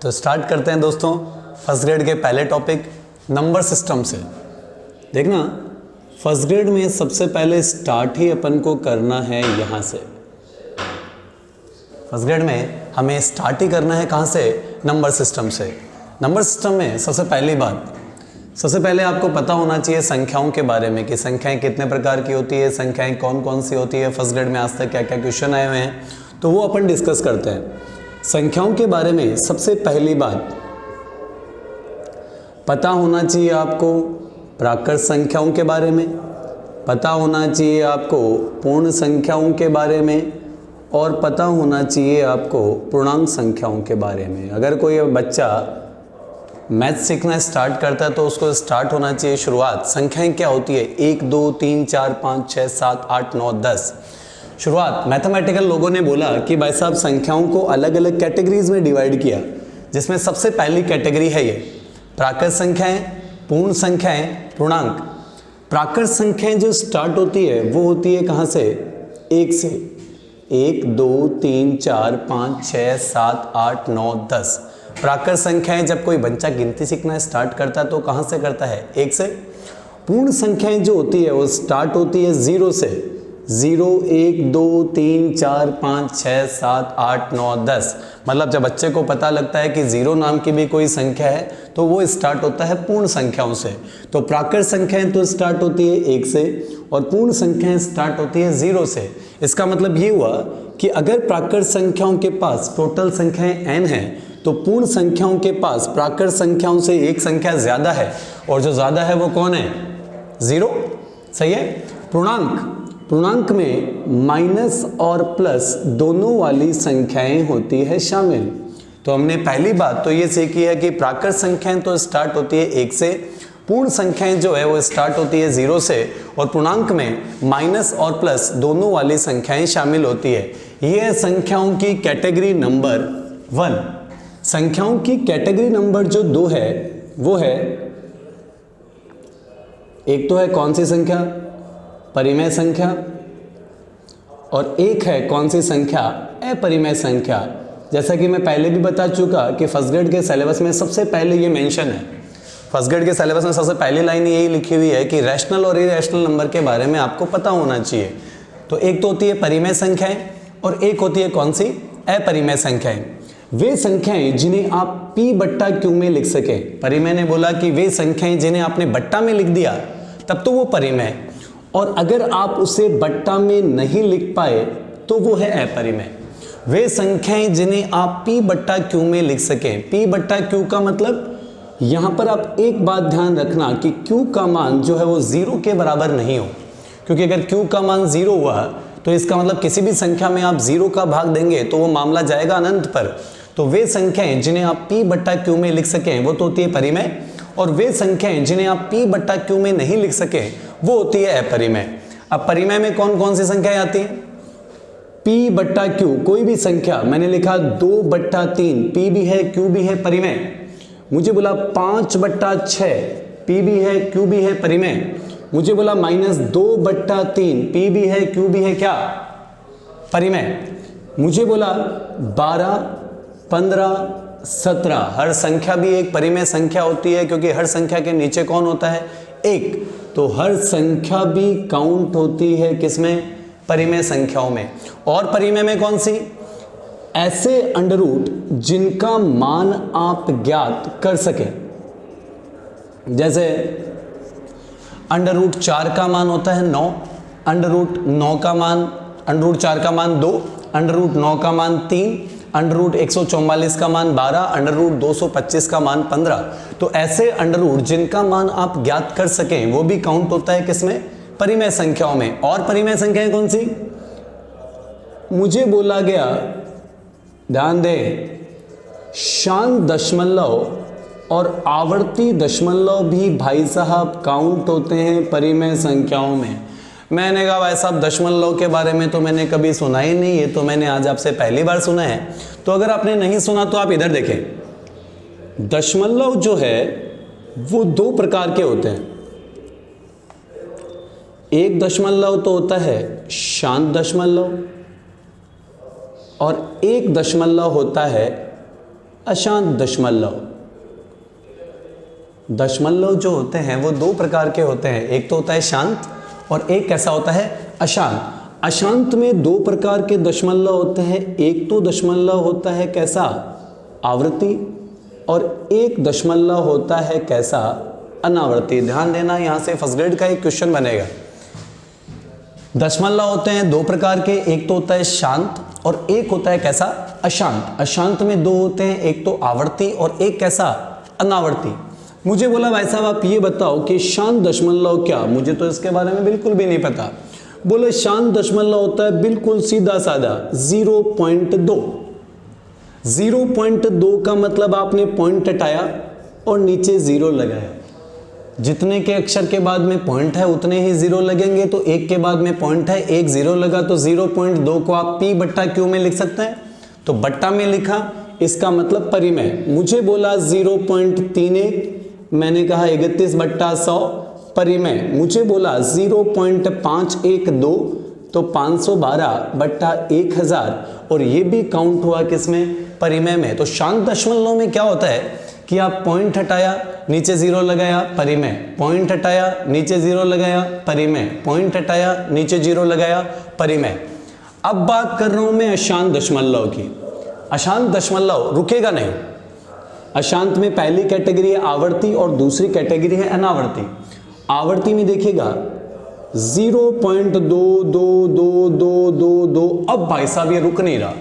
तो स्टार्ट करते हैं दोस्तों फर्स्ट ग्रेड के पहले टॉपिक नंबर सिस्टम से। देखना फर्स्ट ग्रेड में सबसे पहले स्टार्ट ही अपन को करना है यहाँ से। फर्स्ट ग्रेड में हमें स्टार्ट ही करना है कहाँ से? नंबर सिस्टम से। नंबर सिस्टम में सबसे पहले आपको पता होना चाहिए संख्याओं के बारे में कि संख्याएं कितने प्रकार की होती है, संख्याएं कौन कौन सी होती है। फर्स्ट ग्रेड में आज तक क्या क्या क्वेश्चन आए हुए हैं तो वो अपन डिस्कस करते हैं। संख्याओं के बारे में सबसे पहली बात पता होना चाहिए आपको प्राकृत संख्याओं के बारे में, पता होना चाहिए आपको पूर्ण संख्याओं के बारे में और पता होना चाहिए आपको पूर्णांक संख्याओं के बारे में। अगर कोई बच्चा मैथ सीखना स्टार्ट करता है तो उसको स्टार्ट होना चाहिए शुरुआत। संख्याएं क्या होती है? 1 2 3 4 5 6 7 8 9 10। शुरुआत मैथमेटिकल लोगों ने बोला कि भाई साहब संख्याओं को अलग अलग कैटेगरीज में डिवाइड किया, जिसमें सबसे पहली कैटेगरी है ये प्राकृत संख्याएं, पूर्ण संख्याएं, पूर्णांक। प्राकृत संख्याएं जो स्टार्ट होती है वो होती है कहाँ से? 1 से। 1 2 3 4 5 6 7 8 9 10। प्राकृत संख्याएं जब कोई बच्चा गिनती सीखना स्टार्ट करता है तो कहाँ से करता है? 1 से। पूर्ण संख्याएं जो होती है वो स्टार्ट होती है 0 से। 0 1 2 3 4 5 6 7 8 9 10। मतलब जब बच्चे को पता लगता है कि 0 नाम की भी कोई संख्या है तो वो स्टार्ट होता है पूर्ण संख्याओं से। तो प्राकृत संख्याएं तो स्टार्ट होती है 1 से और पूर्ण संख्याएं स्टार्ट होती है 0 से। इसका मतलब ये हुआ कि अगर प्राकृत संख्याओं के पास टोटल संख्याएं n है तो पूर्ण संख्याओं के पास प्राकृत संख्याओं से एक संख्या ज्यादा है और जो ज्यादा है वो कौन है? 0। सही है। पूर्णांक में माइनस और प्लस दोनों वाली संख्याएं होती है शामिल। तो हमने पहली बात तो ये सीखी है कि प्राकृत संख्याएं तो स्टार्ट होती है 1 से, पूर्ण संख्याएं जो है वो स्टार्ट होती है 0 से और पूर्णांक में माइनस और प्लस दोनों वाली संख्याएं शामिल होती है। ये है संख्याओं की कैटेगरी नंबर 1। संख्याओं की कैटेगरी नंबर जो 2 है वो है, एक तो है कौन सी संख्या? परिमेय संख्या। और एक है कौन सी संख्या? अपरिमेय संख्या। जैसा कि मैं पहले भी बता चुका कि फर्स्ट ग्रेड के सिलेबस में सबसे पहले ये मेंशन है। फर्स्ट ग्रेड के सिलेबस में सबसे पहली लाइन यही लिखी हुई है कि रैशनल और इरेशनल नंबर के बारे में आपको पता होना चाहिए। तो एक तो होती है परिमेय संख्याएं और एक होती है कौन सी? अपरिमेय संख्याएं। वे संख्याएं जिन्हें आप p बट्टा q में लिख सके। परिमेय ने बोला कि वे संख्याएं जिन्हें आपने बट्टा में लिख दिया तब तो वो परिमेय, और अगर आप उसे बट्टा में नहीं लिख पाए तो वो है अपरिमेय। वे संख्याएं जिन्हें आप p बट्टा q में लिख सकें। p बट्टा q का मतलब यहां पर आप एक बात ध्यान रखना कि q का मान जो है वो 0 के बराबर नहीं हो, क्योंकि अगर q का मान 0 हुआ तो इसका मतलब किसी भी संख्या में आप 0 का भाग देंगे तो वो मामला जाएगा अनंत पर। तो वे संख्याएं जिन्हें आप p बट्टा q में लिख सकें वो तो होती है परिमेय, और वे संख्याएं जिन्हें आप p बट्टा q में नहीं लिख सके वो होती है अपरिमेय। अब परिमेय में कौन कौन सी संख्याएं आती हैं? p बट्टा q, कोई भी संख्या, मैंने लिखा 2 बट्टा 3, p भी है q भी है परिमेय। मुझे बोला 5 बट्टा 6, p भी है q भी है परिमेय। मुझे बोला -2 बट्टा 3, p भी है q भी है क्या? परिमेय। मुझे बोला 12 15 17, हर संख्या भी एक परिमेय संख्या होती है क्योंकि हर संख्या के नीचे कौन होता है? 1। तो हर संख्या भी काउंट होती है किसमें? परिमेय संख्याओं में। और परिमेय में कौन सी? ऐसे अंडर रूट जिनका मान आप ज्ञात कर सके। जैसे अंडर रूट 4 का मान होता है 9, अंडर रूट 4 का मान 2, अंडर रूट 9 का मान 3, अंडर रूट 144 का मान 12, अंडर रूट 225 का मान 15। तो ऐसे अंडर रूट जिनका मान आप ज्ञात कर सकें वो भी काउंट होता है किसमें? परिमेय संख्याओं में। और परिमेय संख्याएं कौन सी? मुझे बोला गया, ध्यान दें, शांत दशमलव और आवर्ती दशमलव भी भाई साहब काउंट होते हैं परिमेय संख्याओं में। मैंने कहा भाई साहब दशमलव के बारे में तो मैंने कभी सुना ही नहीं, ये तो मैंने आज आपसे पहली बार सुना है। तो अगर आपने नहीं सुना तो आप इधर देखें। दशमलव जो है वो 2 प्रकार के होते हैं। एक दशमलव तो होता है शांत दशमलव और एक दशमलव होता है अशांत दशमलव। दशमलव जो होते हैं वो दो प्रकार के होते हैं, एक तो होता है शांत और एक कैसा होता है अशांत। अशांत में दो प्रकार के दशमलव होते हैं, एक तो दशमलव होता है कैसा आवर्ती और एक दशमलव होता है कैसा अनावर्ती। ध्यान देना, यहां से फर्स्ट ग्रेड का एक क्वेश्चन बनेगा। दशमलव होते हैं दो प्रकार के, एक तो होता है शांत और एक होता है कैसा अशांत। अशांत में दो होते हैं, एक तो आवर्ती और एक कैसा अनावर्ती। मुझे बोला भाई साहब आप ये बताओ कि शांत दशमलव क्या, मुझे तो इसके बारे में बिल्कुल भी नहीं पता। बोले शांत दशमलव होता है बिल्कुल सीधा साधा 0.2। 0.2 का मतलब आपने पॉइंट हटाया और नीचे जीरो लगाया। जितने के अक्षर के बाद में पॉइंट है उतने ही जीरो लगेंगे, तो एक के बाद में पॉइंट है, एक जीरो लगा, तो 0.2 को आप P बट्टा Q में लिख सकते हैं, तो बट्टा में लिखा, इसका मतलब परिमेय। मुझे बोला 0.31, मैंने कहा 31 बट्टा 100 परिमेय। मुझे बोला 0.512 तो 512 बट्टा 1000, और ये भी काउंट हुआ किसमें, परिमेय में। तो शांत दशमलव में क्या होता है कि आप पॉइंट हटाया नीचे जीरो लगाया परिमेय, पॉइंट हटाया नीचे जीरो लगाया परिमेय, पॉइंट हटाया नीचे जीरो लगाया परिमेय। अब बात कर रहा हूं मैं अशांत दशमलव की। अशांत दशमलव रुकेगा नहीं। अशांत में पहली कैटेगरी है आवर्ती और दूसरी कैटेगरी है अनावर्ती। आवर्ती में देखिएगा 0.22222। अब भाई साहब ये रुक नहीं रहा।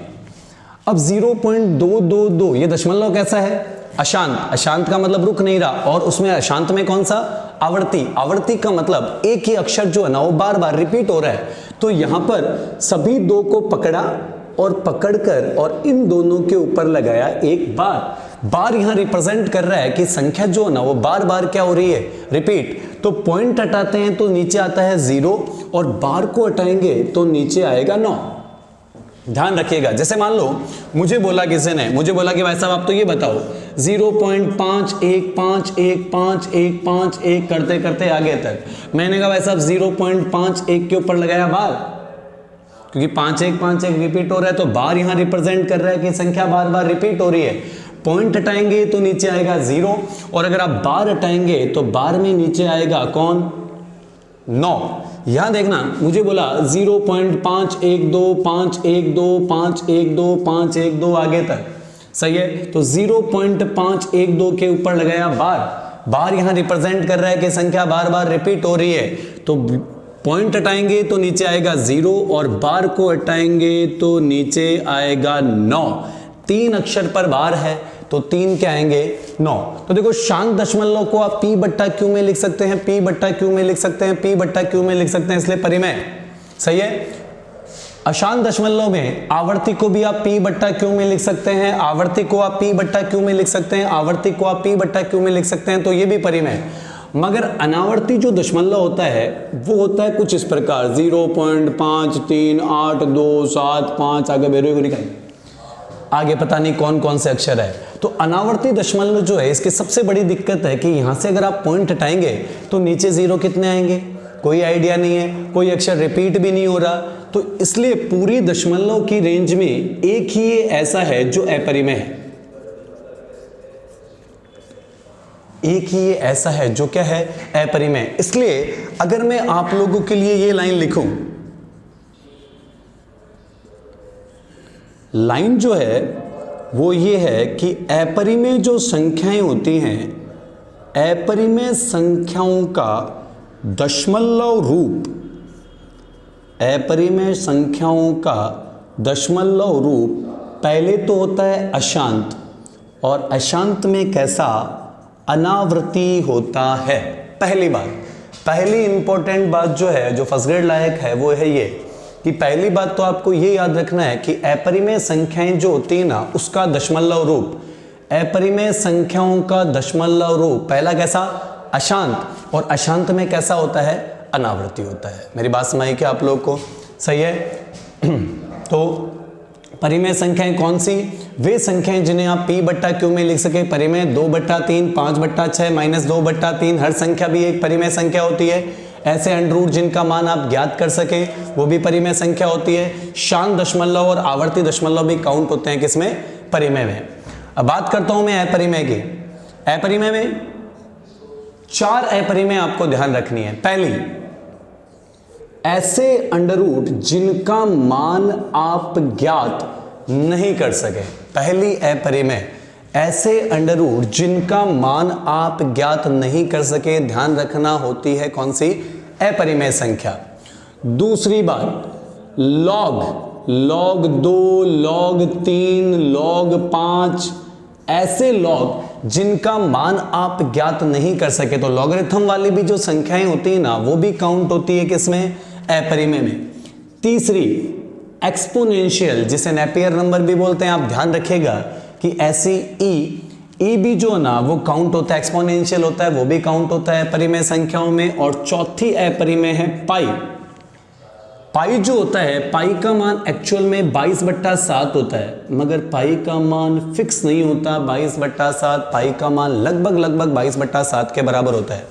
अब 0.222 ये दशमलव कैसा है, अशांत। अशांत का मतलब रुक नहीं रहा, और उसमें अशांत में कौन सा, आवर्ती। आवर्ती का मतलब एक ही अक्षर जो है ना वो बार बार रिपीट हो रहा है। तो यहां पर सभी दो को पकड़ा और पकड़कर और इन दोनों के ऊपर लगाया एक बार। बार यहां रिप्रेजेंट कर रहा है कि संख्या जो है ना वो बार बार क्या हो रही है, रिपीट। तो पॉइंट हटाते हैं तो नीचे आता है 0 और बार को हटाएंगे तो नीचे आएगा 9। ध्यान रखिएगा, जैसे मान लो मुझे बोला किसी ने, मुझे बोला कि भाई साहब आप तो ये बताओ 0.51515151 करते करते आगे तक। मैंने कहा भाई साहब 0.51 के ऊपर लगाया बार, क्योंकि 5151 रिपीट हो रहा है, तो बार यहां रिप्रेजेंट कर रहा है कि संख्या बार बार रिपीट हो रही है। पॉइंट हटाएंगे तो नीचे आएगा 0, और अगर आप बार हटाएंगे तो बार में नीचे आएगा कौन, 9। यहां देखना, मुझे बोला 0.512512512512 आगे तक, सही है। तो 0.512 के ऊपर लगाया बार। बार यहां रिप्रेजेंट कर रहा है कि संख्या बार बार रिपीट हो रही है। तो पॉइंट हटाएंगे तो नीचे आएगा 0 और बार को हटाएंगे तो नीचे आएगा 9। 3 अक्षर पर बार है तो 3 क्या आएंगे, 9। तो देखो शांत दशमलव को आप P बट्टा Q में लिख सकते हैं, P बट्टा Q में लिख सकते हैं, P बट्टा Q में लिख सकते हैं, इसलिए परिमेय, सही है। अशांत दशमलव में आवर्ती को भी आप P बट्टा Q में लिख सकते हैं, आवर्ती को आप P बट्टा Q में लिख सकते हैं, आवर्ती को आप P बट्टा Q में लिख सकते हैं, तो ये भी परिमेय। मगर अनावर्ती जो दशमलव होता है वो होता है कुछ इस प्रकार 0.538275, आगे बेरोई को निकाल, आगे पता नहीं कौन कौन से अक्षर है। तो अनावर्ती दशमलव जो है इसकी सबसे बड़ी दिक्कत है कि यहां से अगर आप पॉइंट हटाएंगे तो नीचे 0 कितने आएंगे, कोई आइडिया नहीं है, कोई अक्षर रिपीट भी नहीं हो रहा। तो इसलिए पूरी दशमलव की रेंज में एक ही ऐसा है जो अपरिमेय है, एक ही ऐसा है जो क्या है, अपरिमेय। इसलिए अगर मैं आप लोगों के लिए ये लाइन लिखूं, लाइन जो है वो ये है कि अपरिमेय जो संख्याएं होती हैं, अपरिमेय संख्याओं का दशमलव रूप, अपरिमेय संख्याओं का दशमलव रूप पहले तो होता है अशांत, और अशांत में कैसा, अनावर्ती होता है। पहली बात, पहली इंपॉर्टेंट बात जो है, जो फर्स्ट ग्रेड लायक है, वो है ये कि पहली बात तो आपको ये याद रखना है कि अपरिमेय संख्याएं जो होती है ना उसका दशमलव रूप, अपरिमेय संख्याओं का दशमलव रूप पहला कैसा, अशांत, और अशांत में कैसा होता है, अनावर्ती होता है। मेरी बात समझ क्या आप लोग को, सही है। तो परिमेय संख्याएं कौन सी, वे संख्याएं जिन्हें आप P बट्टा Q में लिख सके। परिमेय 2/3, 5/6, -2/3, हर संख्या भी एक परिमेय संख्या होती है। ऐसे अंडर जिनका मान आप ज्ञात कर सके वो भी परिमेय संख्या होती है। शांत दशमलव और आवर्ती दशमलव भी काउंट होते हैं किसमें, परिमेय में। अब बात करता हूं मैं अपरिमेय की। अपरिमेय में 4 अपरिमेय आपको ध्यान रखनी है। पहली, ऐसे अंडर रूट जिनका मान आप ज्ञात नहीं कर सके। पहली अपरिमेय, ऐसे अंडर रूट जिनका मान आप ज्ञात नहीं कर सके, ध्यान रखना होती है कौन सी? अपरिमेय संख्या। दूसरी बात, log 2, log 3, log 5, ऐसे log जिनका मान आप ज्ञात नहीं कर सके। तो लॉगरिथम वाली भी जो संख्याएं होती है ना, वो भी काउंट होती है किसमें? अपरिमेय में। तीसरी, एक्सपोनेंशियल, जिसे नेपियर नंबर भी बोलते हैं। आप ध्यान रखिएगा कि ऐसी ई भी जो ना वो काउंट होता है, एक्सपोनेंशियल होता है, वो भी काउंट होता है अपरिमेय संख्याओं में। और चौथी अपरिमेय है पाई। पाई जो होता है, पाई का मान एक्चुअल में 22/7 होता है, मगर पाई का मान फिक्स नहीं होता 22/7। पाई का मान लगभग 22/7 के बराबर होता है।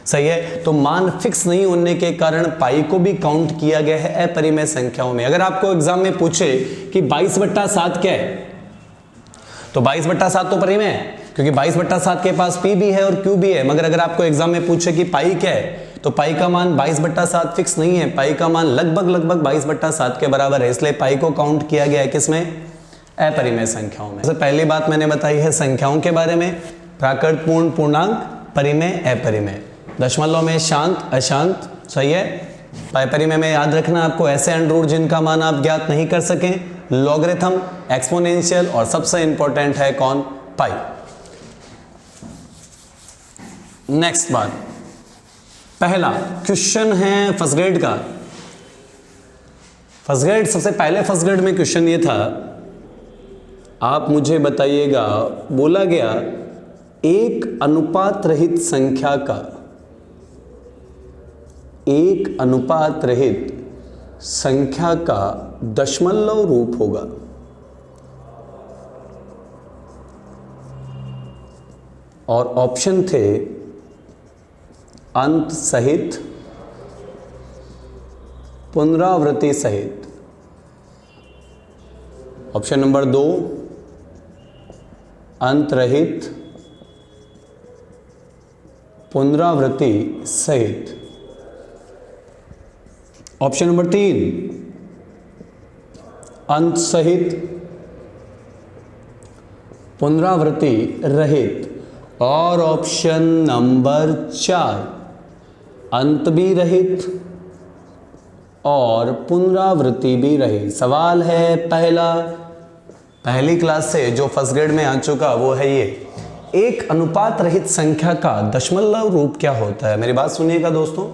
सही है। तो मान फिक्स नहीं होने के कारण पाई को भी काउंट किया गया है अपरिमेय संख्याओं में। अगर आपको एग्जाम में पूछे कि 22/7 क्या है, तो 22/7 तो परिमेय है, क्योंकि 22/7 के पास पी भी है और क्यू भी है। मगर अगर आपको एग्जाम में पूछे कि पाई क्या है, तो पाई का मान 22/7 फिक्स नहीं है। पाई का मान लगभग 22/7 के बराबर है, इसलिए पाई को काउंट किया गया है किसमें? अपरिमेय संख्याओं में। सबसे पहली बात मैंने बताई है संख्याओं के बारे में, प्राकृत, पूर्ण, पूर्णांक, परिमेय, अपरिमेय। दशमलव में शांत, अशांत। सही है। अपरिमेय में याद रखना आपको ऐसे अंडर रूट जिनका मान आप ज्ञात नहीं कर सकें, लॉगरिथम, एक्सपोनेंशियल, और सबसे इंपॉर्टेंट है कौन? पाई। नेक्स्ट बात, पहला क्वेश्चन है फर्स्ट ग्रेड का। फर्स्ट ग्रेड, सबसे पहले फर्स्ट ग्रेड में क्वेश्चन ये था, आप मुझे बताइएगा, बोला गया एक अनुपात रहित संख्या का, एक अनुपात रहित संख्या का दशमलव रूप होगा। और ऑप्शन थे अंत सहित, पुनरावृत्ति सहित। ऑप्शन नंबर 2 अंत रहित, पुनरावृत्ति सहित। ऑप्शन नंबर 3 अंत सहित, पुनरावृत्ति रहित। और ऑप्शन नंबर 4 अंत भी रहित और पुनरावृत्ति भी रहित। सवाल है पहला, पहली क्लास से जो फर्स्ट ग्रेड में आ चुका वो है ये, एक अनुपात रहित संख्या का दशमलव रूप क्या होता है? मेरी बात सुनिएगा दोस्तों,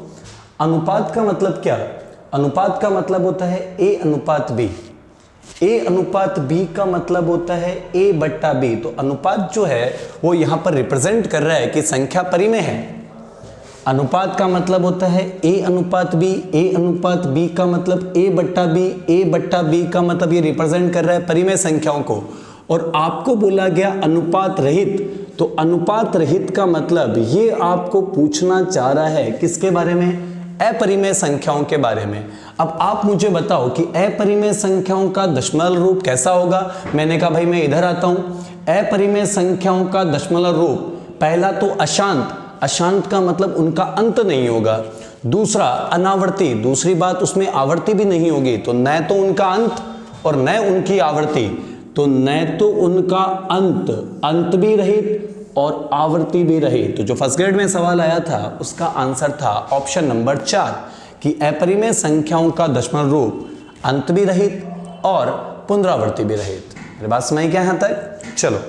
अनुपात का मतलब क्या? अनुपात का मतलब होता है ए अनुपात बी। ए अनुपात बी का मतलब होता है ए बट्टा बी। तो अनुपात जो है वो यहां पर रिप्रेजेंट कर रहा है कि संख्या परिमेय है। अनुपात का मतलब होता है ए अनुपात बी। ए अनुपात बी का मतलब ए बट्टा बी। ए बट्टा बी का मतलब ये रिप्रेजेंट कर रहा है परिमेय संख्याओं को। और आपको बोला गया अनुपात रहित, तो अनुपात रहित का मतलब ये आपको पूछना चाह रहा है किसके बारे में? अपरिमेय संख्याओं के बारे में। अब आप मुझे बताओ कि अपरिमेय संख्याओं का दशमलव रूप कैसा होगा? मैंने कहा भाई मैं इधर आता हूं। अपरिमेय संख्याओं का दशमलव रूप, पहला तो अशांत, अशांत का मतलब उनका अंत नहीं होगा। दूसरा अनावर्ती, दूसरी बात उसमें आवर्ती भी नहीं होगी। तो न तो उनका अंत और न उनकी आवर्ती, तो न तो उनका अंत भी रहित और आवर्ती भी रही। तो जो फर्स्ट ग्रेड में सवाल आया था उसका आंसर था ऑप्शन नंबर 4 कि अपरिमेय संख्याओं का दशमलव रूप अंत भी रहित और पुनरावृत्ति भी रहित। मेरी बात समझ क्या यहां तक? चलो